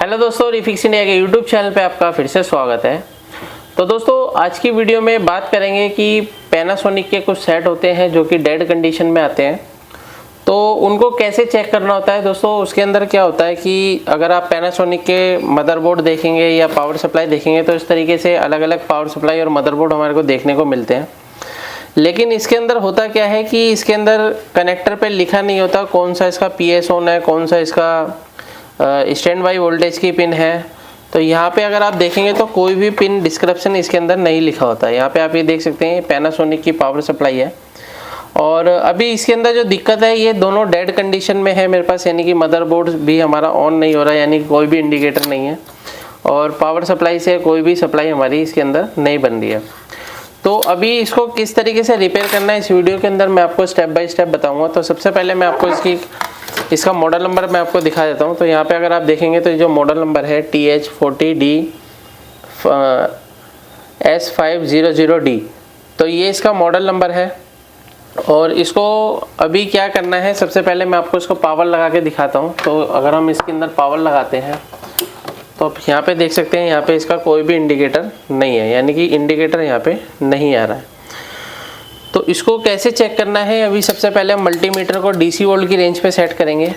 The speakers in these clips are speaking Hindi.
हेलो दोस्तों, रिफिक्स इंडिया के यूट्यूब चैनल पे आपका फिर से स्वागत है। तो दोस्तों, आज की वीडियो में बात करेंगे कि पैनासोनिक के कुछ सेट होते हैं जो कि डेड कंडीशन में आते हैं, तो उनको कैसे चेक करना होता है। दोस्तों, उसके अंदर क्या होता है कि अगर आप पैनासोनिक के मदरबोर्ड देखेंगे या पावर सप्लाई देखेंगे तो इस तरीके से अलग अलग पावर सप्लाई और मदरबोर्ड हमारे को देखने को मिलते हैं। लेकिन इसके अंदर होता क्या है कि इसके अंदर कनेक्टर पे लिखा नहीं होता कौन सा इसका PS ऑन है, कौन सा इसका स्टैंड बाई वोल्टेज की पिन है। तो यहाँ पे अगर आप देखेंगे तो कोई भी पिन डिस्क्रिप्शन इसके अंदर नहीं लिखा होता है। यहाँ पे आप ये देख सकते हैं पैनासोनिक की पावर सप्लाई है और अभी इसके अंदर जो दिक्कत है ये दोनों डेड कंडीशन में है मेरे पास, यानी कि मदरबोर्ड भी हमारा ऑन नहीं हो रहा है, यानी कि कोई भी इंडिकेटर नहीं है और पावर सप्लाई से कोई भी सप्लाई हमारी इसके अंदर नहीं बन रही है। तो अभी इसको किस तरीके से रिपेयर करना है इस वीडियो के अंदर मैं आपको स्टेप बाय स्टेप बताऊंगा। तो सबसे पहले मैं आपको इसका मॉडल नंबर मैं आपको दिखा देता हूं। तो यहाँ पे अगर आप देखेंगे तो जो मॉडल नंबर है TH40D S500D, तो ये इसका मॉडल नंबर है। और इसको अभी क्या करना है, सबसे पहले मैं आपको इसको पावर लगा के दिखाता हूँ। तो अगर हम इसके अंदर पावर लगाते हैं तो आप यहाँ पे देख सकते हैं, यहाँ पे इसका कोई भी इंडिकेटर नहीं है, यानी कि इंडिकेटर यहाँ पे नहीं आ रहा है। तो इसको कैसे चेक करना है, अभी सबसे पहले हम मल्टीमीटर को DC वोल्ट की रेंज पे सेट करेंगे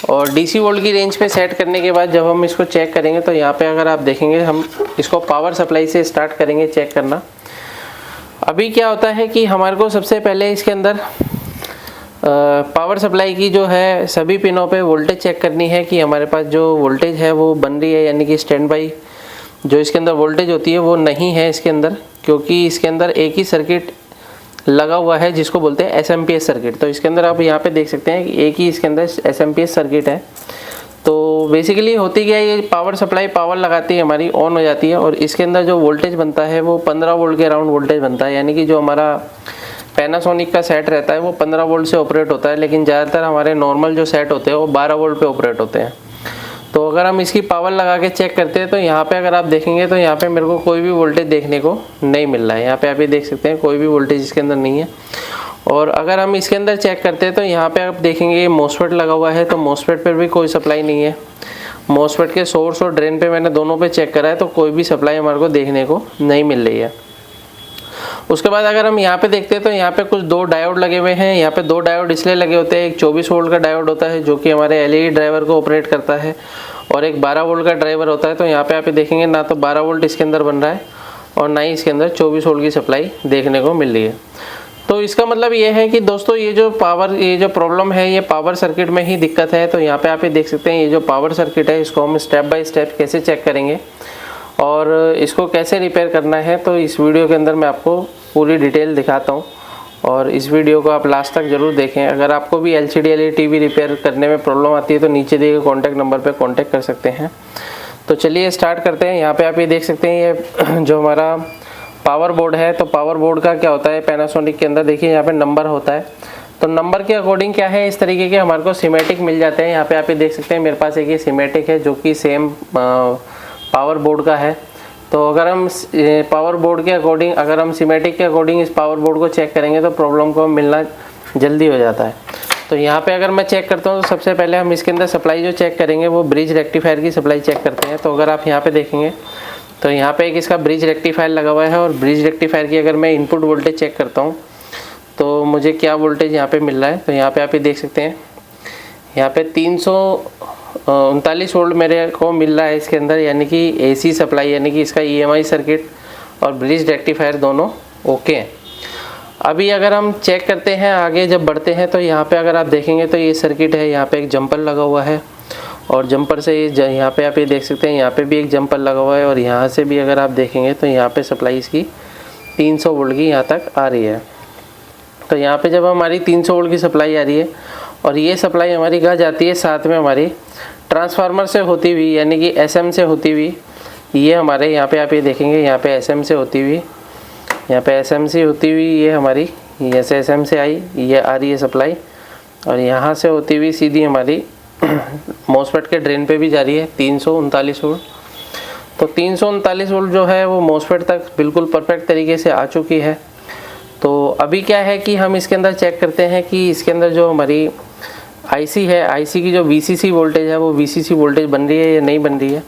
और DC वोल्ट की रेंज पे सेट करने के बाद जब हम इसको चेक करेंगे तो यहाँ पे अगर आप देखेंगे हम इसको पावर सप्लाई से स्टार्ट करेंगे चेक करना। अभी क्या होता है कि हमारे को सबसे पहले इसके अंदर पावर सप्लाई की जो है सभी पिनों पे वोल्टेज चेक करनी है कि हमारे पास जो वोल्टेज है वो बन रही है, यानी कि स्टैंड बाई जो इसके अंदर वोल्टेज होती है वो नहीं है इसके अंदर, क्योंकि इसके अंदर एक ही सर्किट लगा हुआ है जिसको बोलते हैं SMPS सर्किट। तो इसके अंदर आप यहाँ पे देख सकते हैं कि एक ही इसके अंदर SMPS सर्किट है। तो बेसिकली होती क्या है, ये पावर सप्लाई पावर लगाती है हमारी ऑन हो जाती है और इसके अंदर जो वोल्टेज बनता है वो 15 वोल्ट के अराउंड वोल्टेज बनता है, यानी कि जो हमारा पैनासोनिक का सेट रहता है वो 15 वोल्ट से ऑपरेट होता है, लेकिन ज़्यादातर हमारे नॉर्मल जो सेट होते हैं वो 12 वोल्ट पे ऑपरेट होते हैं। तो अगर हम इसकी पावर लगा के चेक करते हैं तो यहाँ पे अगर आप देखेंगे तो यहाँ पे मेरे को कोई भी वोल्टेज देखने को नहीं मिल रहा है। यहाँ पे आप ये देख सकते हैं कोई भी वोल्टेज इसके अंदर नहीं है। और अगर हम इसके अंदर चेक करते हैं तो यहाँ पे आप देखेंगे ये MOSFET लगा हुआ है, तो MOSFET पर भी कोई सप्लाई नहीं है। MOSFET के सोर्स और ड्रेन पे मैंने दोनों पे चेक करा है तो कोई भी सप्लाई हमारे को देखने को नहीं मिल रही है। उसके बाद अगर हम यहाँ पे देखते हैं तो यहाँ पे कुछ दो डायोड लगे हुए हैं। यहाँ पे दो डायोड इसलिए लगे होते हैं, एक 24 वोल्ट का डायोड होता है जो कि हमारे LED ड्राइवर को ऑपरेट करता है और एक 12 वोल्ट का ड्राइवर होता है। तो यहाँ पे आप देखेंगे ना तो 12 वोल्ट इसके अंदर बन रहा है और ना ही इसके अंदर 24 वोल्ट की सप्लाई देखने को मिल रही है। तो इसका मतलब ये है कि दोस्तों ये जो प्रॉब्लम है ये पावर सर्किट में ही दिक्कत है। तो यहाँ पे आप देख सकते हैं ये जो पावर सर्किट है इसको हम स्टेप बाय स्टेप कैसे चेक करेंगे और इसको कैसे रिपेयर करना है, तो इस वीडियो के अंदर मैं आपको पूरी डिटेल दिखाता हूँ और इस वीडियो को आप लास्ट तक ज़रूर देखें। अगर आपको भी LCD LED TV रिपेयर करने में प्रॉब्लम आती है तो नीचे दिए गए कॉन्टैक्ट नंबर पर कॉन्टैक्ट कर सकते हैं। तो चलिए स्टार्ट करते हैं। यहाँ पे आप ये देख सकते हैं ये जो हमारा पावर बोर्ड है, तो पावर बोर्ड का क्या होता है पैनासोनिक के अंदर, देखिए यहाँ पे नंबर होता है। तो नंबर के अकॉर्डिंग क्या है, इस तरीके के हमारे को सिमेटिक मिल जाते हैं। यहाँ पे आप ये देख सकते हैं मेरे पास एक ये सिमेटिक है जो कि सेम पावर बोर्ड का है। तो अगर हम पावर बोर्ड के अकॉर्डिंग, अगर हम सिमेटिक के अकॉर्डिंग इस पावर बोर्ड को चेक करेंगे तो प्रॉब्लम को मिलना जल्दी हो जाता है। तो यहाँ पे अगर मैं चेक करता हूँ तो सबसे पहले हम इसके अंदर सप्लाई जो चेक करेंगे वो ब्रिज रेक्टिफायर की सप्लाई चेक करते हैं। तो अगर आप यहाँ पे देखेंगे तो यहाँ पे एक इसका ब्रिज रेक्टिफायर लगा हुआ है और ब्रिज रेक्टिफायर की अगर मैं इनपुट वोल्टेज चेक करता हूँ तो मुझे क्या वोल्टेज यहाँ पे मिल रहा है। तो यहाँ पे आप ये देख सकते हैं यहाँ पे 339 वोल्ट मेरे को मिल रहा है इसके अंदर, यानी कि AC सप्लाई, यानी कि इसका EMI सर्किट और ब्रिज रेक्टिफायर दोनों ओके हैं। अभी अगर हम चेक करते हैं आगे जब बढ़ते हैं तो यहाँ पे अगर आप देखेंगे तो ये सर्किट है, यहाँ पे एक जंपर लगा हुआ है और जंपर से यहाँ पे आप ये देख सकते हैं यहाँ पे भी एक जंपर लगा हुआ है और यहाँ से भी अगर आप देखेंगे तो यहाँ पे सप्लाई इसकी 300 वोल्ट की यहाँ तक आ रही है। तो यहाँ पे जब हमारी 300 वोल्ट की सप्लाई आ रही है और ये सप्लाई हमारी कहाँ जाती है, साथ में हमारी ट्रांसफार्मर से होती हुई, यानी कि SM से होती हुई, ये हमारे यहाँ पे आप ये देखेंगे यहाँ पे SM से होती हुई, यहाँ पे SM से होती हुई ये हमारी यहाँ से SM से आई, ये आ रही है सप्लाई और यहाँ से होती हुई सीधी हमारी MOSFET के ड्रेन पे भी जा रही है 339 वोल्ट। तो 339 वोल्ट जो है वो MOSFET तक बिल्कुल परफेक्ट तरीके से आ चुकी है। तो अभी क्या है कि हम इसके अंदर चेक करते हैं कि इसके अंदर जो हमारी आईसी है, आईसी की जो वीसीसी वोल्टेज है वो वीसीसी वोल्टेज बन रही है या नहीं बन रही है।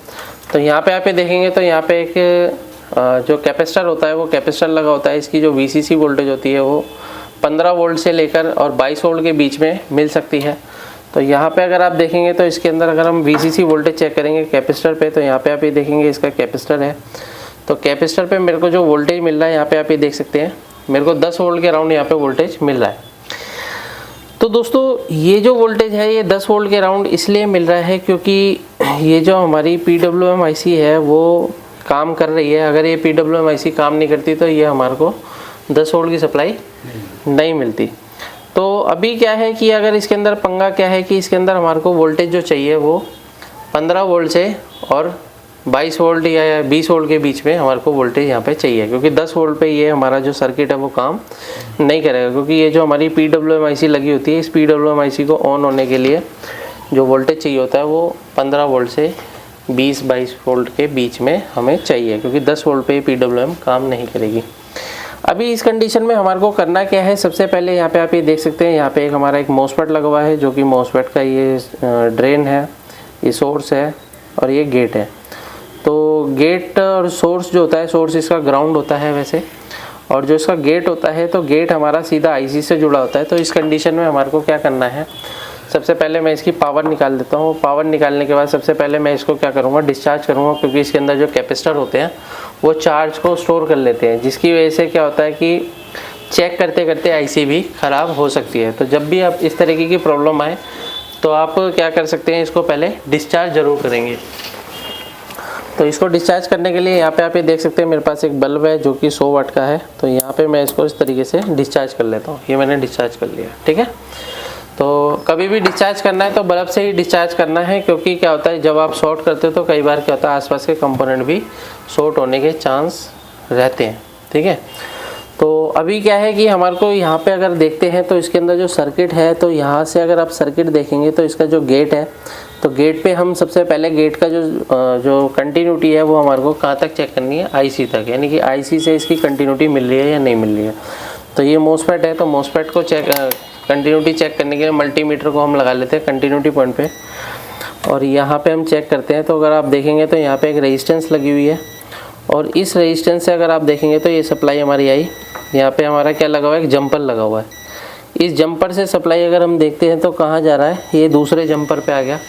तो यहाँ पे आप देखेंगे तो यहाँ पे एक जो कैपेसिटर होता है वो कैपेसिटर लगा होता है। इसकी जो वीसीसी वोल्टेज होती है वो 15 वोल्ट से लेकर और 22 वोल्ट के बीच में मिल सकती है। तो यहाँ पे अगर आप देखेंगे तो इसके अंदर अगर हम वीसीसी वोल्टेज चेक करेंगे कैपेसिटर पे, तो यहाँ पे आप ये देखेंगे इसका कैपेसिटर है। तो कैपेसिटर पे मेरे को जो वोल्टेज मिल रहा है यहाँ पे आप ये देख सकते हैं, मेरे को 10 वोल्ट के अराउंड यहाँ पे वोल्टेज मिल रहा है। तो दोस्तों ये जो वोल्टेज है ये 10 वोल्ट के अराउंड इसलिए मिल रहा है क्योंकि ये जो हमारी PWM IC है वो काम कर रही है। अगर ये PWM IC काम नहीं करती तो ये हमारे को 10 वोल्ट की सप्लाई नहीं मिलती। तो अभी क्या है कि अगर इसके अंदर पंगा क्या है कि इसके अंदर हमारे को वोल्टेज जो चाहिए वो 15 वोल्ट से और 22 वोल्ट या 20 वोल्ट के बीच में हमारे को वोल्टेज यहाँ पे चाहिए, क्योंकि 10 वोल्ट पे ये हमारा जो सर्किट है वो काम नहीं करेगा। क्योंकि ये जो हमारी PWM IC लगी होती है, इस PWM IC को ऑन होने के लिए जो वोल्टेज चाहिए होता है वो 15 वोल्ट से 20-22 वोल्ट के बीच में हमें चाहिए, क्योंकि 10 वोल्ट पे PWM काम नहीं करेगी। अभी इस कंडीशन में हमारे को करना क्या है, सबसे पहले यहाँ पे आप ये देख सकते हैं, यहाँ पे एक हमारा एक MOSFET लगा हुआ है, जो कि MOSFET का ये ड्रेन है, ये सोर्स है और ये गेट है। तो गेट और सोर्स जो होता है, सोर्स इसका ग्राउंड होता है वैसे, और जो इसका गेट होता है तो गेट हमारा सीधा IC से जुड़ा होता है। तो इस कंडीशन में हमारे को क्या करना है, सबसे पहले मैं इसकी पावर निकाल देता हूँ। पावर निकालने के बाद सबसे पहले मैं इसको क्या करूँगा, डिस्चार्ज करूँगा, क्योंकि इसके अंदर जो कैपेसिटर होते हैं वो चार्ज को स्टोर कर लेते हैं, जिसकी वजह से क्या होता है कि चेक करते करते IC भी ख़राब हो सकती है। तो जब भी आप इस तरीके की प्रॉब्लम आए तो आप क्या कर सकते हैं, इसको पहले डिस्चार्ज ज़रूर करेंगे। तो इसको डिस्चार्ज करने के लिए यहाँ पे आप ये देख सकते हैं मेरे पास एक बल्ब है जो कि 100 वाट का है। तो यहाँ पे मैं इसको इस तरीके से डिस्चार्ज कर लेता हूँ। ये मैंने डिस्चार्ज कर लिया, ठीक है। तो कभी भी डिस्चार्ज करना है तो बल्ब से ही डिस्चार्ज करना है, क्योंकि क्या होता है जब आप शॉर्ट करते हो तो कई बार क्या होता है आसपास के कंपोनेंट भी शॉर्ट होने के चांस रहते हैं, ठीक है। तो अभी क्या है कि हमारे को यहाँ पे अगर देखते हैं तो इसके अंदर जो सर्किट है, तो यहाँ से अगर आप सर्किट देखेंगे तो इसका जो गेट है, तो गेट पे हम सबसे पहले गेट का जो कंटिन्यूटी है वो हमारे को कहाँ तक चेक करनी है, IC तक, यानी कि IC से इसकी कंटिन्यूटी मिल रही है या नहीं मिल रही है। तो ये MOSFET है, तो MOSFET को कंटिन्यूटी चेक करने के लिए मल्टीमीटर को हम लगा लेते हैं कंटिन्यूटी पॉइंट पे, और यहाँ पे हम चेक करते हैं। तो अगर आप देखेंगे तो यहाँ पे एक रेजिस्टेंस लगी हुई है, और इस रेजिस्टेंस से अगर आप देखेंगे तो ये सप्लाई हमारी आई, यहाँ पे हमारा क्या लगा हुआ है, एक जंपर लगा हुआ है। इस जंपर से सप्लाई अगर हम देखते हैं तो कहाँ जा रहा है, ये दूसरे जंपर पे आ गया,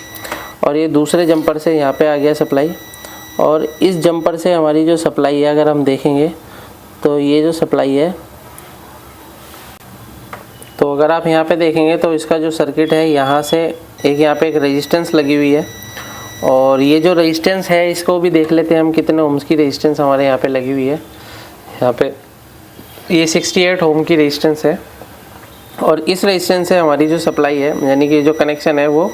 और ये दूसरे जंपर से यहाँ पे आ गया सप्लाई, और इस जंपर से हमारी जो सप्लाई है अगर हम देखेंगे तो ये जो सप्लाई है, तो अगर आप यहाँ पे देखेंगे तो इसका जो सर्किट है यहाँ से एक यहाँ पे एक रेजिस्टेंस लगी हुई है, और ये जो रेजिस्टेंस है इसको भी देख लेते हैं हम कितने ओम्स की रेजिस्टेंस हमारे यहाँ पे लगी हुई है। यहाँ पे ये 68 ओम की रेजिस्टेंस है, और इस रेजिस्टेंस से हमारी जो सप्लाई है यानी कि जो कनेक्शन है वो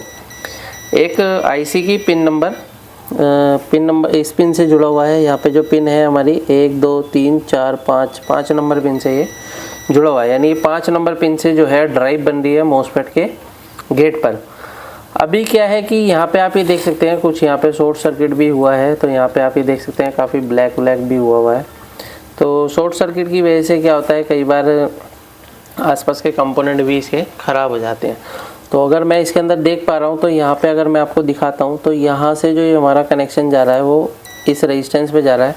एक IC की पिन नंबर इस पिन से जुड़ा हुआ है। यहाँ पे जो पिन है हमारी 1 2 3 4 5 नंबर पिन से ये जुड़ा हुआ है, यानी 5 नंबर पिन से जो है ड्राइव बन रही है MOSFET के गेट पर। अभी क्या है कि यहाँ पे आप ये देख सकते हैं कुछ यहाँ पे शॉर्ट सर्किट भी हुआ है, तो यहाँ पे आप ये देख सकते हैं काफ़ी ब्लैक भी हुआ है। तो शॉर्ट सर्किट की वजह से क्या होता है, कई बार आसपास के कंपोनेंट भी इसके ख़राब हो जाते हैं। तो अगर मैं इसके अंदर देख पा रहा हूँ तो यहाँ पे अगर मैं आपको दिखाता हूँ तो यहाँ से जो ये हमारा कनेक्शन जा रहा है वो इस रेजिस्टेंस पे जा रहा है,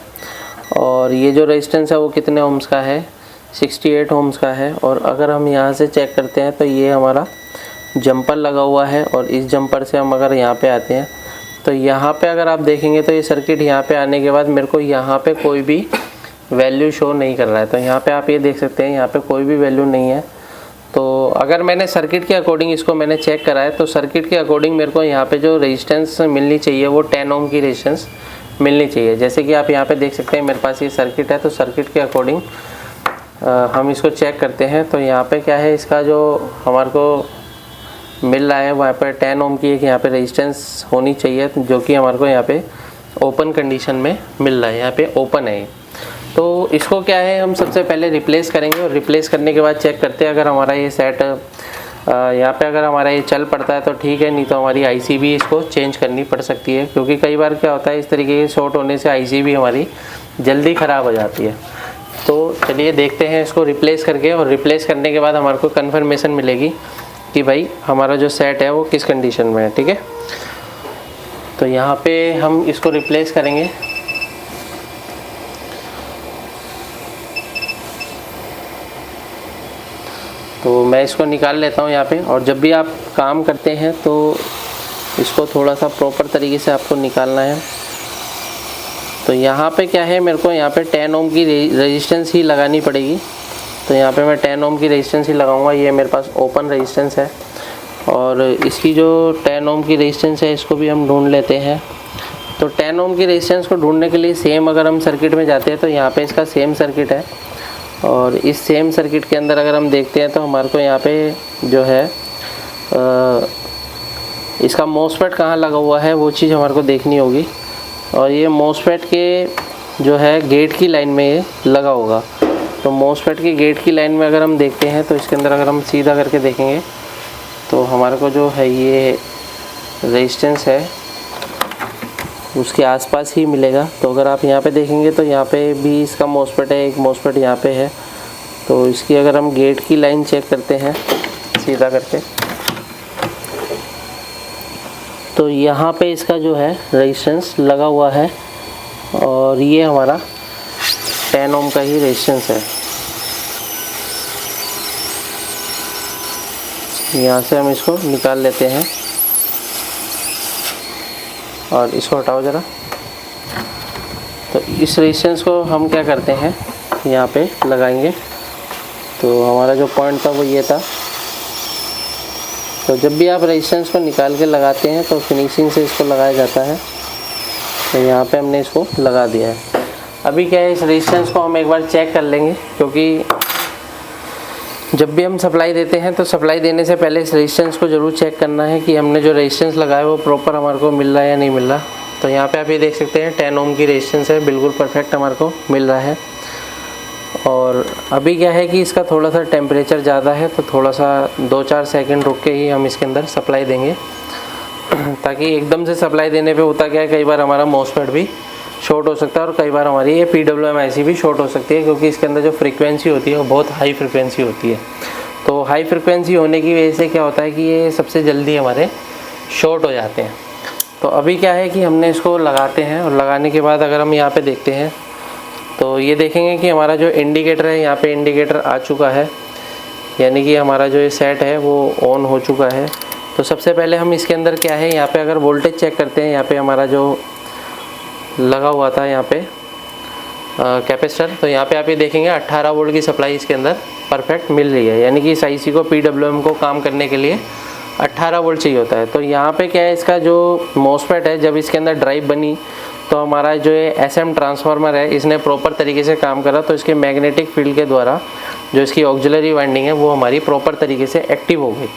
और ये जो रेजिस्टेंस है वो कितने ओम्स का है, 68 ओम्स का है। और अगर हम यहाँ से चेक करते हैं तो ये हमारा जंपर लगा हुआ है, और इस जंपर से हम अगर यहाँ पे आते हैं तो यहाँ पे अगर आप देखेंगे तो ये सर्किट यहाँ पे आने के बाद मेरे को यहाँ पे कोई भी वैल्यू शो नहीं कर रहा है। तो यहाँ पे आप ये देख सकते हैं यहाँ पे कोई भी वैल्यू नहीं है। तो अगर मैंने सर्किट के अकॉर्डिंग इसको मैंने चेक करा है, तो सर्किट के अकॉर्डिंग मेरे को यहाँ पे जो रेजिस्टेंस मिलनी चाहिए वो 10 ओम की रेजिस्टेंस मिलनी चाहिए। जैसे कि आप यहाँ पे देख सकते हैं मेरे पास ये सर्किट है, तो सर्किट के अकॉर्डिंग हम इसको चेक करते हैं। तो यहाँ पे क्या है, इसका जो हमारे को मिल रहा है वहाँ पर 10 ओम की एक यहाँ पे रेजिस्टेंस होनी चाहिए, जो कि हमारे को यहाँ पे ओपन कंडीशन में मिल रहा है, यहाँ पे ओपन है। तो इसको क्या है, हम सबसे पहले रिप्लेस करेंगे, और रिप्लेस करने के बाद चेक करते हैं अगर हमारा ये सेट यहाँ पे अगर हमारा ये चल पड़ता है तो ठीक है, नहीं तो हमारी IC भी इसको चेंज करनी पड़ सकती है, क्योंकि कई बार क्या होता है इस तरीके के शॉर्ट होने से IC भी हमारी जल्दी ख़राब हो जाती है। तो चलिए देखते हैं इसको रिप्लेस करके, और रिप्लेस करने के बाद हमारे को कन्फर्मेशन मिलेगी कि भाई हमारा जो सेट है वो किस कंडीशन में है। ठीक है, तो यहाँ पे हम इसको रिप्लेस करेंगे। तो मैं इसको निकाल लेता हूँ यहाँ पे। और जब भी आप काम करते हैं तो इसको थोड़ा सा प्रॉपर तरीके से आपको निकालना है। तो यहाँ पे क्या है, मेरे को यहाँ पे 10 ओम की रेजिस्टेंस ही लगानी पड़ेगी। तो यहाँ पे मैं 10 ओम की रेजिस्टेंस ही लगाऊंगा। ये मेरे पास ओपन रेजिस्टेंस है और इसकी जो 10 ओम की रेजिस्टेंस है इसको भी हम ढूंढ लेते हैं। तो 10 ओम की रेजिस्टेंस को ढूंढने के लिए सेम अगर हम सर्किट में जाते हैं तो यहाँ पे इसका सेम सर्किट है। और इस सेम सर्किट के अंदर अगर हम देखते हैं तो हमारे को यहाँ पे जो है इसका मोसफेट कहाँ लगा हुआ है वो चीज़ हमारे को देखनी होगी। और ये मोसफेट के जो है गेट की लाइन में ये लगा होगा। तो मोसफेट की गेट की लाइन में अगर हम देखते हैं तो इसके अंदर अगर हम सीधा करके देखेंगे तो हमारे को जो है ये रेजिस्टेंस है उसके आसपास ही मिलेगा। तो अगर आप यहाँ पे देखेंगे तो यहाँ पे भी इसका मोसफेट है, एक मोसफेट यहाँ पे है। तो इसकी अगर हम गेट की लाइन चेक करते हैं सीधा करके तो यहाँ पे इसका जो है रेजिस्टेंस लगा हुआ है और ये हमारा 10 ओम का ही रेजिस्टेंस है। यहाँ से हम इसको निकाल लेते हैं और इसको हटाओ ज़रा। तो इस रेजिस्टेंस को हम क्या करते हैं यहाँ पे लगाएंगे। तो हमारा जो पॉइंट था वो ये था। तो जब भी आप रेजिस्टेंस को निकाल के लगाते हैं तो फिनिशिंग से इसको लगाया जाता है। तो यहाँ पे हमने इसको लगा दिया है। अभी क्या है, इस रेजिस्टेंस को हम एक बार चेक कर लेंगे, क्योंकि जब भी हम सप्लाई देते हैं तो सप्लाई देने से पहले इस रेजिस्टेंस को ज़रूर चेक करना है कि हमने जो रेजिस्टेंस लगाया वो प्रॉपर हमारे को मिल रहा है या नहीं मिल रहा। तो यहाँ पे आप ये देख सकते हैं 10 ओम की रेजिस्टेंस है, बिल्कुल परफेक्ट हमारे को मिल रहा है। और अभी क्या है कि इसका थोड़ा सा टेम्परेचर ज़्यादा है तो थोड़ा सा 2-4 सेकंड रुक के ही हम इसके अंदर सप्लाई देंगे, ताकि एकदम से सप्लाई देने पे होता क्या है, कई बार हमारा मोसफेट भी शॉर्ट हो सकता है और कई बार हमारी ये PWM IC भी शॉर्ट हो सकती है, क्योंकि इसके अंदर जो फ्रीक्वेंसी होती है वो बहुत हाई फ्रीक्वेंसी होती है। तो हाई फ्रीक्वेंसी होने की वजह से क्या होता है कि ये सबसे जल्दी हमारे शॉर्ट हो जाते हैं। तो अभी क्या है कि हमने इसको लगाते हैं और लगाने के बाद अगर हम यहाँ पे देखते हैं तो ये देखेंगे कि हमारा जो इंडिकेटर है यहाँ पे इंडिकेटर आ चुका है, यानी कि हमारा जो ये सेट है वो ऑन हो चुका है। तो सबसे पहले हम इसके अंदर क्या है, यहाँ पे अगर वोल्टेज चेक करते हैं, यहाँ पे हमारा जो लगा हुआ था यहाँ पे कैपेसिटर, तो यहाँ पे आप ये देखेंगे 18 वोल्ट की सप्लाई इसके अंदर परफेक्ट मिल रही है, यानी कि इस IC को PWM को काम करने के लिए 18 वोल्ट चाहिए होता है। तो यहाँ पे क्या है, इसका जो मोसफेट है जब इसके अंदर ड्राइव बनी तो हमारा जो ये SM ट्रांसफार्मर है इसने प्रॉपर तरीके से काम करा। तो इसके मैग्नेटिक फील्ड के द्वारा जो इसकी ऑक्सिलरी वाइंडिंग है वो हमारी प्रॉपर तरीके से एक्टिव हो गई।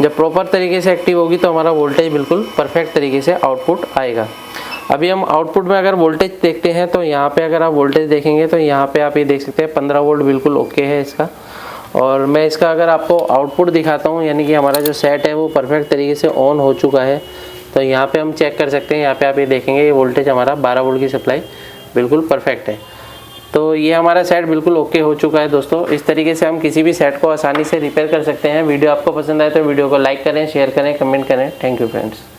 जब प्रॉपर तरीके से एक्टिव होगी तो हमारा वोल्टेज बिल्कुल परफेक्ट तरीके से आउटपुट आएगा। अभी हम आउटपुट में अगर वोल्टेज देखते हैं तो यहाँ पे अगर आप वोल्टेज देखेंगे तो यहाँ पे आप ये देख सकते हैं 15 वोल्ट बिल्कुल ओके है इसका। और मैं इसका अगर आपको आउटपुट दिखाता हूँ, यानी कि हमारा जो सेट है वो परफेक्ट तरीके से ऑन हो चुका है। तो यहाँ पे हम चेक कर सकते हैं, यहाँ पे आप ये देखेंगे ये वोल्टेज हमारा 12 वोल्ट की सप्लाई बिल्कुल परफेक्ट है। तो ये हमारा सेट बिल्कुल ओके हो चुका है दोस्तों। इस तरीके से हम किसी भी सेट को आसानी से रिपेयर कर सकते हैं। वीडियो आपको पसंद आए तो वीडियो को लाइक करें, शेयर करें, कमेंट करें। Thank you friends.